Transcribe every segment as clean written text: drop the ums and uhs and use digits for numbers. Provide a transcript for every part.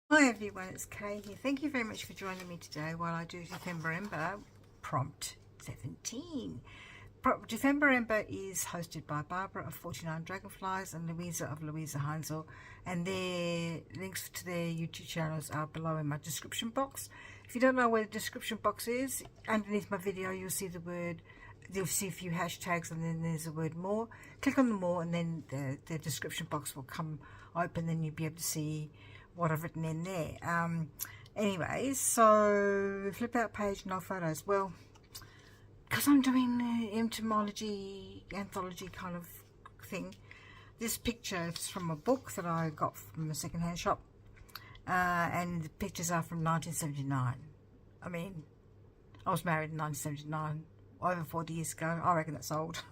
Hi everyone, it's Kay here. Thank you very much for joining me today while I do December Ember Prompt 17. December Ember is hosted by Barbara of 49 Dragonflies and Luisa of Louisa Heinzel, and their links to their YouTube channels are below in my description box. If you don't know where the description box is, underneath my video you'll see you'll see a few hashtags, and then there's a word more. Click on the more and then the description box will come open, then you'll be able to see what I've written in there. Anyways, so flip out page, no photos. Well, because I'm doing the entomology anthology kind of thing, this picture is from a book that I got from a secondhand shop, and the pictures are from 1979. I mean, I was married in 1979, over 40 years ago. I reckon that's old.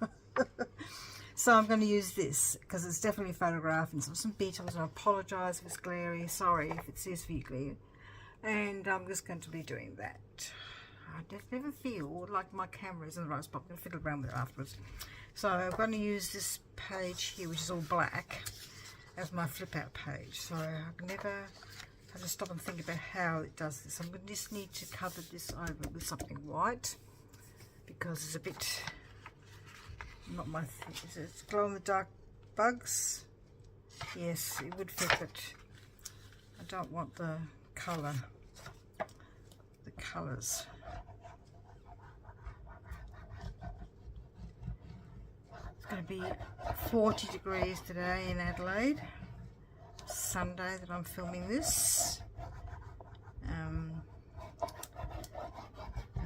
So I'm going to use this because it's definitely a photograph and some beetles, and I apologise if it's glary. Sorry if it says for you glare. And I'm just going to be doing that. I just never feel like my camera is in the right spot. I'm going to fiddle around with it afterwards. So I'm going to use this page here, which is all black, as my flip out page. So I never have to stop and think about how it does this. I'm going to just need to cover this over with something white because it's a bit... not my thing. It's glow in the dark bugs. Yes, it would fit, but I don't want the colour, the colours. It's going to be 40 degrees today in Adelaide, Sunday that I'm filming this.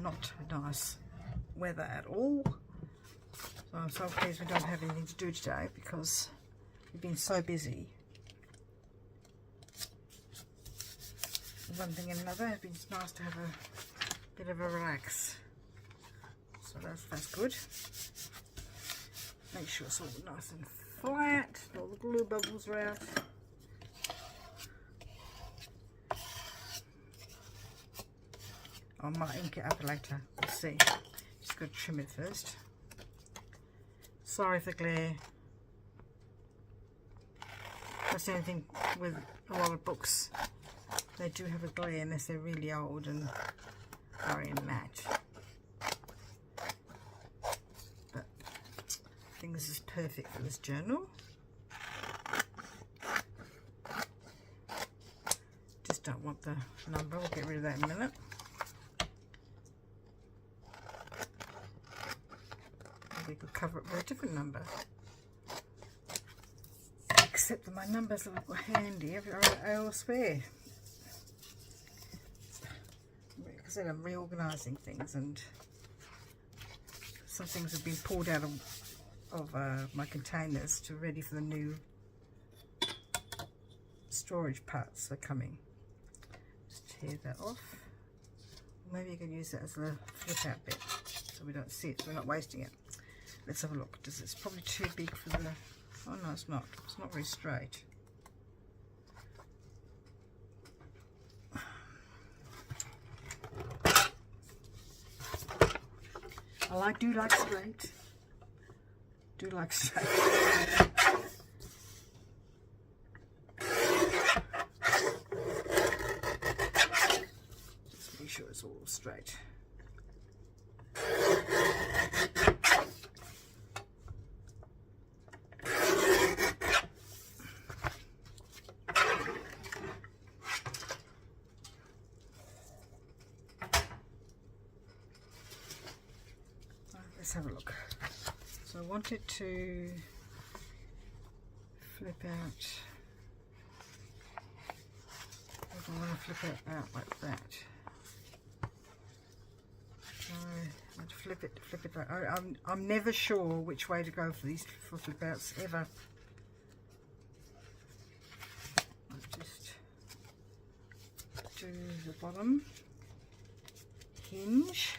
Not nice weather at all. So I'm so pleased we don't have anything to do today because we've been so busy. One thing and another, it's been nice to have a bit of a relax. So that's good. Make sure it's all nice and flat, all the glue bubbles are out. I might ink it up later, we'll see. Just got to trim it first. Sorry for glare. That's the only thing with a lot of books. They do have a glare unless they're really old and are in matte. But I think this is perfect for this journal. Just don't want the number. We'll get rid of that in a minute. We could cover it with a different number, except that my numbers are handy elsewhere, because I'm reorganising things, and some things have been pulled out of my containers to ready for the new storage parts that are coming. Just tear that off. Maybe you can use that as a flip out bit so we don't see it, so we're not wasting it. Let's have a look. It's probably too big for the... oh no, it's not. It's not very straight. Do like straight. Do like straight. Just make sure it's all straight. Let's have a look. So I wanted to flip out. I want to flip it out like that. So I have to flip it like, I'm never sure which way to go for these flip outs ever. I'll just do the bottom hinge.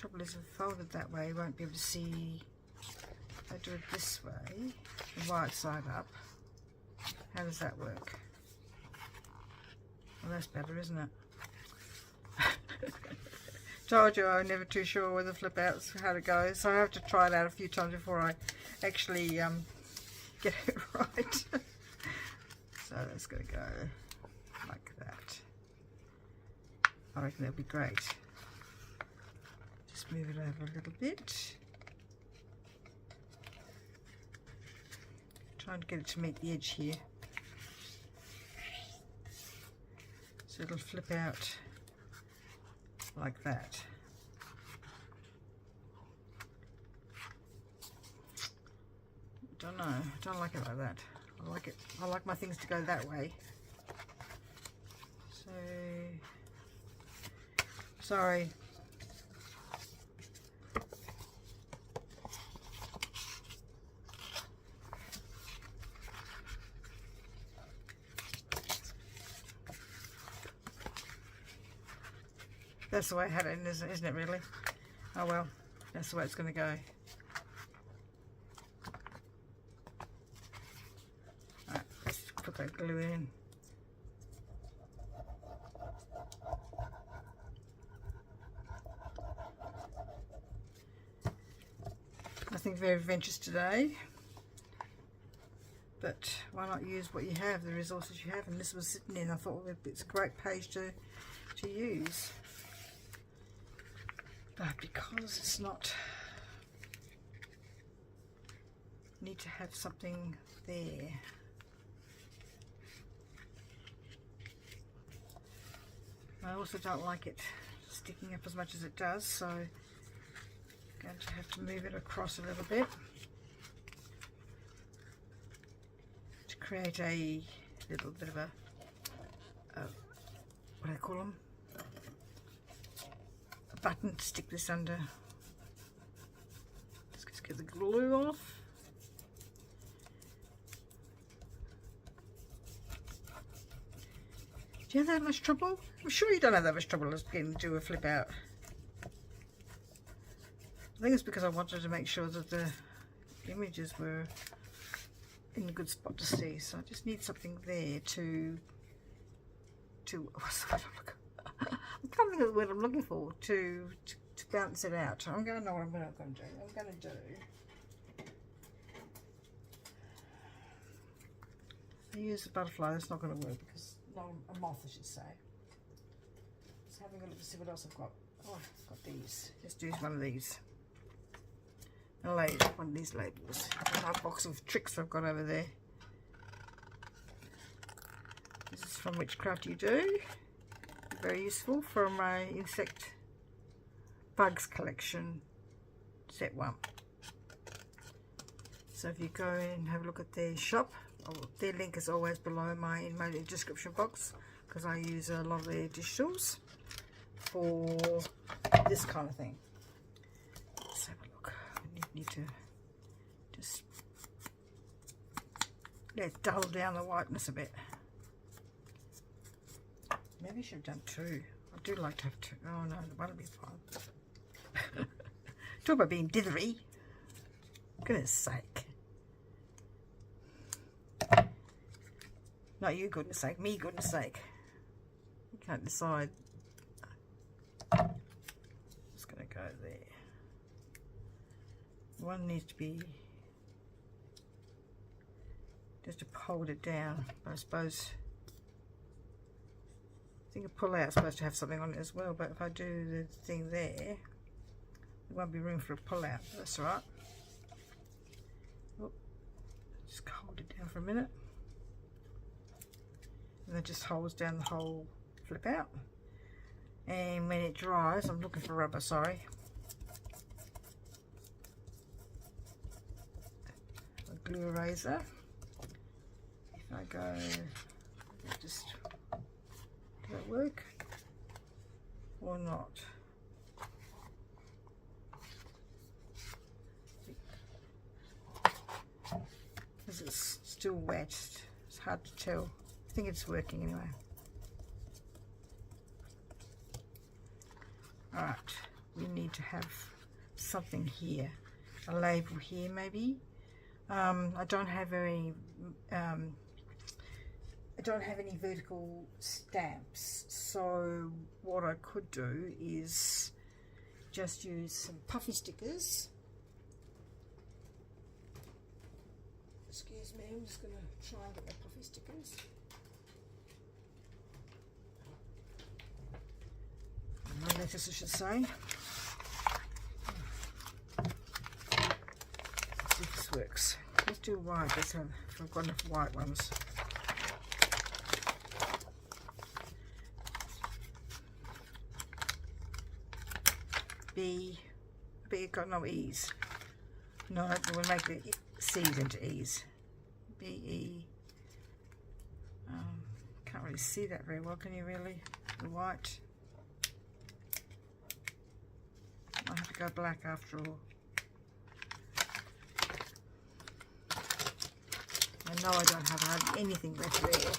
Trouble is, if folded that way, you won't be able to see a do it this way, the right side up. How does that work? Well, that's better, isn't it? Told you I'm never too sure with the flip outs how to go, so I have to try it out a few times before I actually get it right. So that's going to go like that. I reckon that'll be great. Just move it over a little bit. Trying to get it to meet the edge here. So it'll flip out like that. Don't know. I don't like it like that. I like it. I like my things to go that way. So sorry. That's the way I had it, isn't it really? Oh well, that's the way it's going to go. Alright, let's put that glue in. Nothing very adventurous today, but why not use what you have, the resources you have? And this was sitting in, I thought, well, it's a great page to use. But because it's not, need to have something there. I also don't like it sticking up as much as it does, so I'm going to have to move it across a little bit to create a little bit of a what do I call them? Button to stick this under. Let's just get the glue off. Do you have that much trouble? I'm sure you don't have that much trouble as getting to do a flip out. I think it's because I wanted to make sure that the images were in a good spot to see. So I just need something there to what's the word I'm looking? I can't think of the word I'm looking for to balance it out. I'm going to know what I'm going to do. I'm going to do. I use a butterfly. That's not going to work because no, a moth, I should say. Just having a look to see what else I've got. Oh, I've got these. Just use one of these. One of these labels. My box of tricks I've got over there. This is from Witchcraft You Do. Very useful for my insect bugs collection, set 1. So if you go and have a look at their shop, their link is always below in my description box, because I use a lot of their digitals for this kind of thing. Let's have a look. I need to just dull down the whiteness a bit. Maybe I should have done 2. I do like to have 2. Oh no, one will be fine. Talk about being dithery. Goodness sake. Not you, goodness sake. Me, goodness sake. You can't decide. Just going to go there. One needs to be just to hold it down. I suppose. I think a pull out is supposed to have something on it as well, but if I do the thing there, there won't be room for a pull out. That's all right. Oh, just hold it down for a minute, and that just holds down the whole flip out. And when it dries, I'm looking for rubber. Sorry. A glue eraser. If I go, just. Does that work or not? Because it's still wet, it's hard to tell. I think it's working anyway. Alright, we need to have something here, a label here maybe, I don't have any vertical stamps, so what I could do is just use some puffy stickers. Excuse me, I'm just going to try and get the puffy stickers. My lettuce, I should say. Let's see if this works. Let's do white. Let's have, if I've got enough white ones. B. I bet you've got no E's. No, we'll make the C's into E's. B, E. Can't really see that very well, can you really? The white. I have to go black after all. I know I don't have hardly anything left there.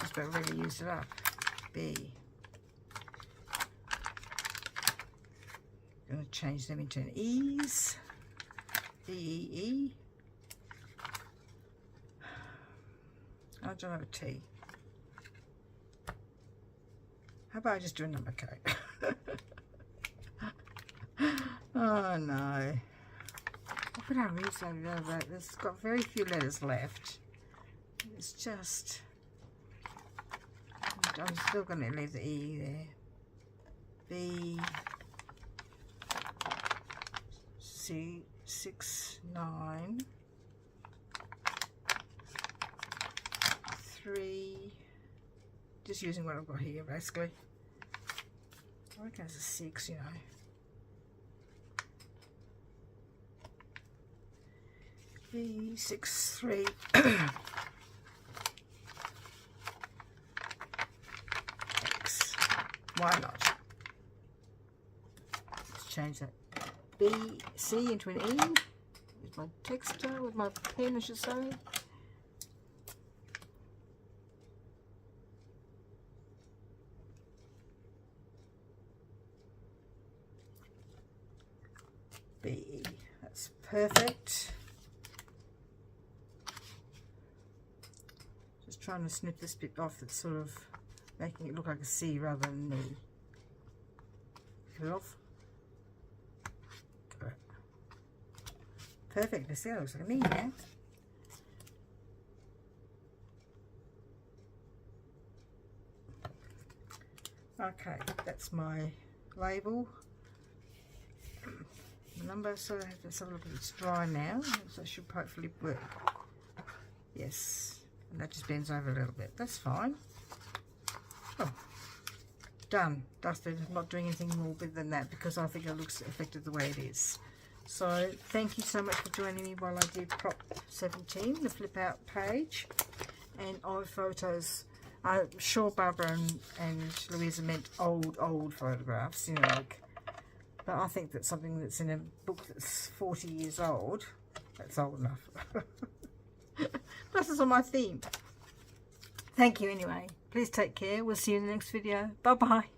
Just about really used it up. B. Going to change them into an E's. E, E, E. I don't have a T. How about I just do a number K? Oh no. What could I read so that? There's got very few letters left. It's just... I'm still going to leave the E there. B... C, 6, 9, 3, just using what I've got here basically. I reckon it's a 6, you know. B, 6, 3. X. Why not? Let's change that. B, C into an E with my texter, with my pen I should say. B, that's perfect. Just trying to snip this bit off that's sort of making it look like a C rather than an E. Get it off. Perfect. Let's see, that looks like an E now. Okay, that's my label. The number, so let's have a look if it's dry now. So it should hopefully work. Yes, and that just bends over a little bit. That's fine. Oh, done. Dusted. I'm not doing anything more than that because I think it looks effective the way it is. So thank you so much for joining me while I did Prop 17, the flip out page, and of photos. I'm sure Barbara and Luisa meant old photographs, you know, like, but I think that something that's in a book that's 40 years old, that's old enough. Plus it's on my theme. Thank you anyway. Please take care. We'll see you in the next video. Bye bye.